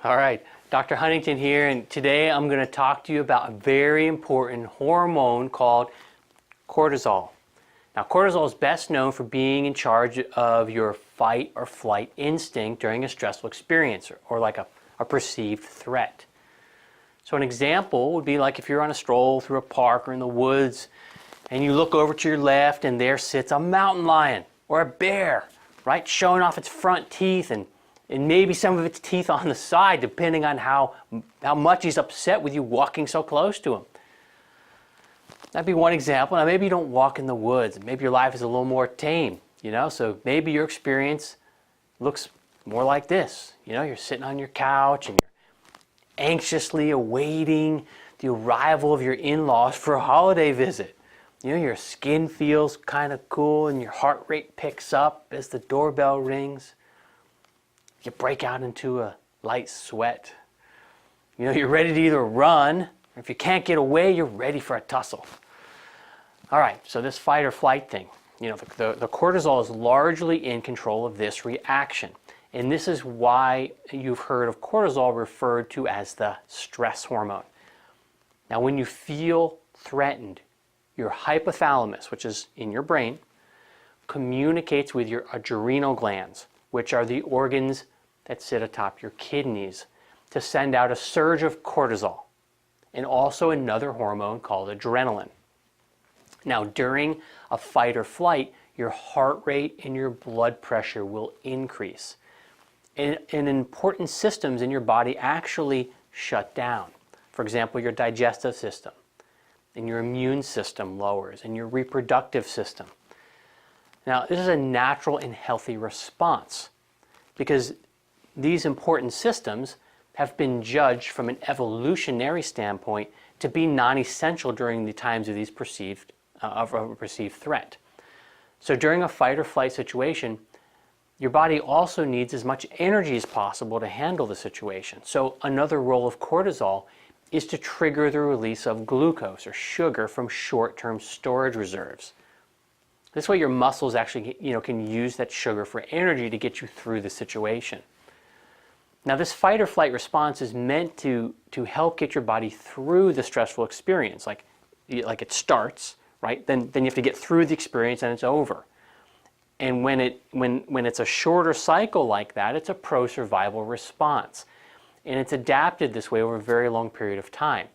All right, Dr. Huntington here, and today I'm going to talk to you about a very important hormone called cortisol. Now, cortisol is best known for being in charge of your fight or flight instinct during a stressful experience or like a perceived threat. So an example would be like if you're on a stroll through a park or in the woods and you look over to your left and there sits a mountain lion or a bear, right, showing off its front teeth and maybe some of its teeth on the side, depending on how much he's upset with you walking so close to him. That'd be one example. Now, maybe you don't walk in the woods. Maybe your life is a little more tame, so maybe your experience looks more like this. You're sitting on your couch and you're anxiously awaiting the arrival of your in-laws for a holiday visit. Your skin feels kind of cool and your heart rate picks up as the doorbell rings. You break out into a light sweat. You're ready to either run, or if you can't get away, you're ready for a tussle. All right, so this fight or flight thing, the cortisol is largely in control of this reaction. And this is why you've heard of cortisol referred to as the stress hormone. Now, when you feel threatened, your hypothalamus, which is in your brain, communicates with your adrenal glands, which are the organs that sit atop your kidneys, to send out a surge of cortisol and also another hormone called adrenaline. Now, during a fight or flight, your heart rate and your blood pressure will increase. And important systems in your body actually shut down. For example, your digestive system, and your immune system lowers, and your reproductive system. Now, this is a natural and healthy response because these important systems have been judged from an evolutionary standpoint to be non-essential during the times of these perceived threat. So during a fight or flight situation, your body also needs as much energy as possible to handle the situation. So another role of cortisol is to trigger the release of glucose or sugar from short-term storage reserves. This way your muscles actually can use that sugar for energy to get you through the situation. Now, this fight or flight response is meant to help get your body through the stressful experience. Like it starts, right? Then you have to get through the experience and it's over. And when it's a shorter cycle like that, it's a pro-survival response. And it's adapted this way over a very long period of time.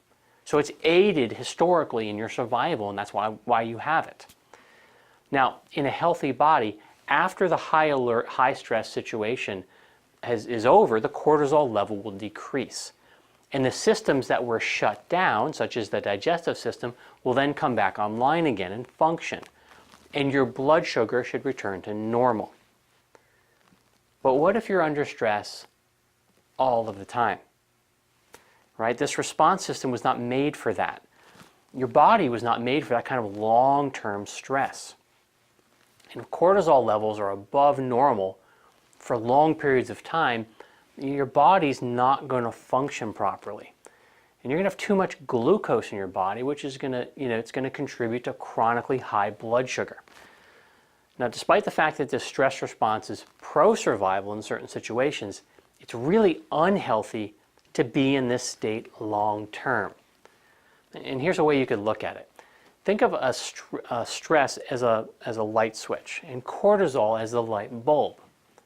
So it's aided historically in your survival, and that's why you have it. Now, in a healthy body, after the high alert, high stress situation is over, the cortisol level will decrease. And the systems that were shut down, such as the digestive system, will then come back online again and function. And your blood sugar should return to normal. But what if you're under stress all of the time? Right? This response system was not made for that. Your body was not made for that kind of long-term stress. And if cortisol levels are above normal for long periods of time, your body's not going to function properly. And you're going to have too much glucose in your body, which is going to, it's going to contribute to chronically high blood sugar. Now, despite the fact that this stress response is pro-survival in certain situations, it's really unhealthy to be in this state long term. And here's a way you could look at it. Think of stress as a light switch and cortisol as the light bulb,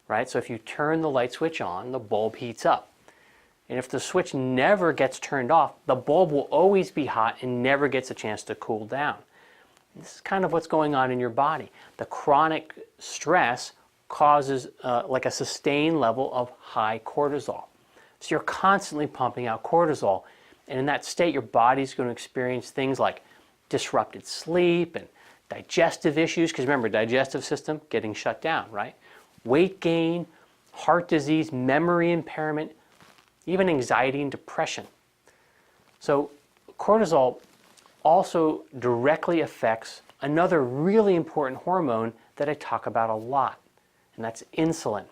right? So if you turn the light switch on, the bulb heats up. And if the switch never gets turned off, the bulb will always be hot and never gets a chance to cool down. This is kind of what's going on in your body. The chronic stress causes like a sustained level of high cortisol. So you're constantly pumping out cortisol. And in that state, your body's going to experience things like disrupted sleep and digestive issues, because remember, digestive system getting shut down, right? Weight gain, heart disease, memory impairment, even anxiety and depression. So cortisol also directly affects another really important hormone that I talk about a lot, and that's insulin.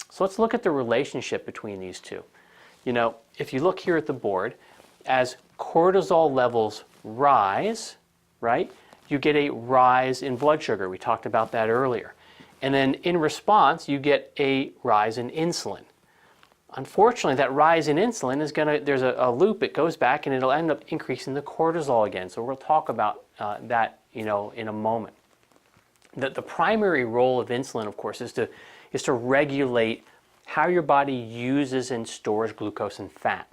So let's look at the relationship between these two. If you look here at the board, as cortisol levels rise, right, you get a rise in blood sugar. We talked about that earlier. And then in response, you get a rise in insulin. unfortunately, that rise in insulin is there's a loop, it goes back and it'll end up increasing the cortisol again. So we'll talk about that, in a moment. The primary role of insulin, of course, is to regulate how your body uses and stores glucose and fat.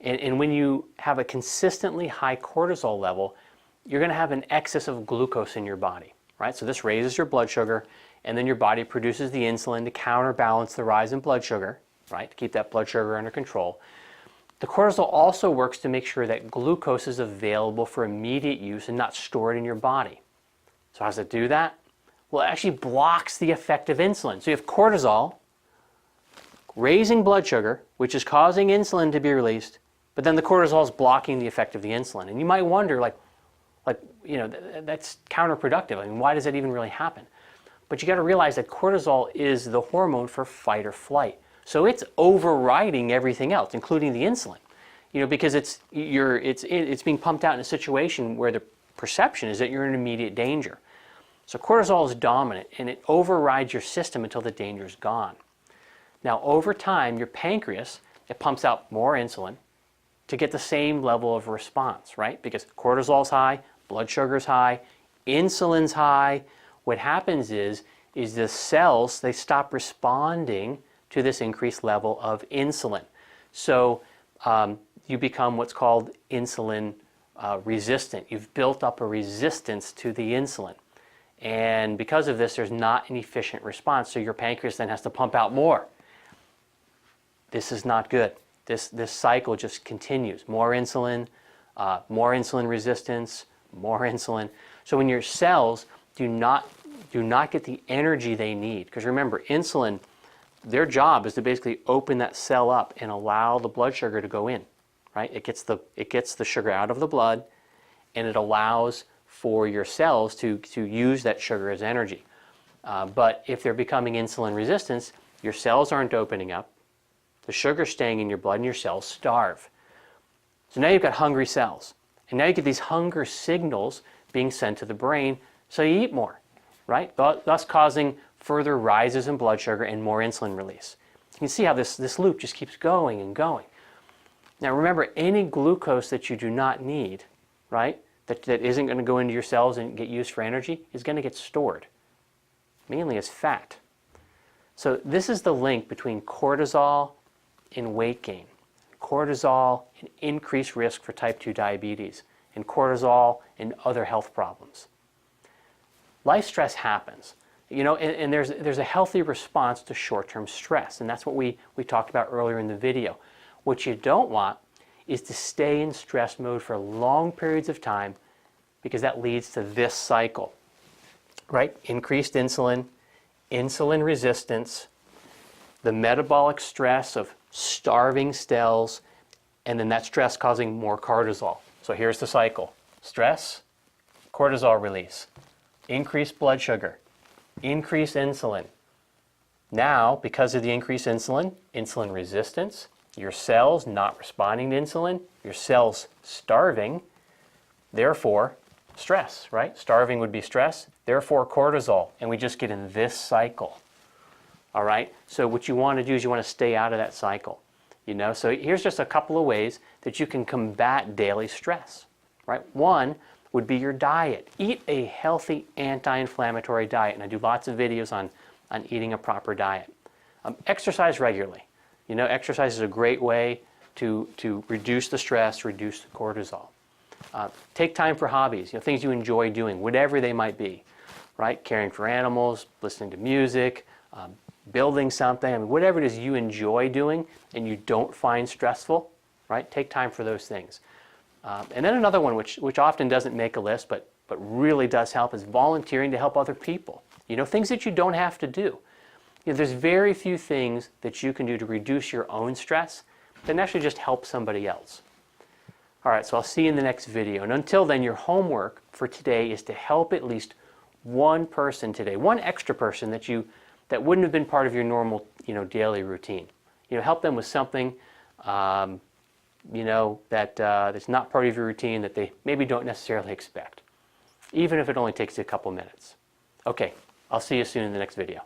And when you have a consistently high cortisol level, you're going to have an excess of glucose in your body, right? So this raises your blood sugar, and then your body produces the insulin to counterbalance the rise in blood sugar, right? To keep that blood sugar under control. The cortisol also works to make sure that glucose is available for immediate use and not stored in your body. So how does it do that? Well, it actually blocks the effect of insulin. So you have cortisol raising blood sugar, which is causing insulin to be released, but then the cortisol is blocking the effect of the insulin. And you might wonder, that's counterproductive. I mean, why does that even really happen? But you got to realize that cortisol is the hormone for fight or flight. So it's overriding everything else, including the insulin. Because it's being pumped out in a situation where the perception is that you're in immediate danger. So cortisol is dominant, and it overrides your system until the danger is gone. Now, over time, your pancreas, it pumps out more insulin to get the same level of response, right? Because cortisol's high, blood sugar's high, insulin's high. What happens is the cells, they stop responding to this increased level of insulin. So you become what's called insulin resistant. You've built up a resistance to the insulin. And because of this, there's not an efficient response, so your pancreas then has to pump out more. This is not good. This cycle just continues. More insulin resistance, more insulin. So when your cells do not get the energy they need, because remember, insulin, their job is to basically open that cell up and allow the blood sugar to go in, right? It gets the sugar out of the blood, and it allows for your cells to use that sugar as energy. But if they're becoming insulin resistant, your cells aren't opening up, the sugar's staying in your blood, and your cells starve. So now you've got hungry cells. And now you get these hunger signals being sent to the brain, so you eat more, right? Thus causing further rises in blood sugar and more insulin release. You can see how this loop just keeps going and going. Now remember, any glucose that you do not need, right, that isn't going to go into your cells and get used for energy, is going to get stored, mainly as fat. So this is the link between cortisol and weight gain. Cortisol and increased risk for type 2 diabetes, and cortisol and other health problems. Life stress happens, and there's a healthy response to short-term stress, and that's what we talked about earlier in the video. What you don't want is to stay in stress mode for long periods of time, because that leads to this cycle, right? Increased insulin resistance, the metabolic stress of starving cells, and then that stress causing more cortisol. So here's the cycle. Stress, cortisol release, increased blood sugar, increased insulin. Now, because of the increased insulin resistance, your cells not responding to insulin, your cells starving, therefore stress, right? Starving would be stress, therefore cortisol, and we just get in this cycle. All right, so what you want to do is you want to stay out of that cycle. So here's just a couple of ways that you can combat daily stress, right? One would be your diet. Eat a healthy anti-inflammatory diet, and I do lots of videos on eating a proper diet. Exercise regularly. Exercise is a great way to reduce the stress, reduce the cortisol. Take time for hobbies, things you enjoy doing, whatever they might be, right? Caring for animals, listening to music, building something, whatever it is you enjoy doing and you don't find stressful, right? Take time for those things. And then another one, which often doesn't make a list, but really does help, is volunteering to help other people. Things that you don't have to do. There's very few things that you can do to reduce your own stress that actually just help somebody else. All right, so I'll see you in the next video. And until then, your homework for today is to help at least one person today, one extra person that wouldn't have been part of your normal, daily routine. Help them with something, that's not part of your routine that they maybe don't necessarily expect, even if it only takes you a couple minutes. Okay, I'll see you soon in the next video.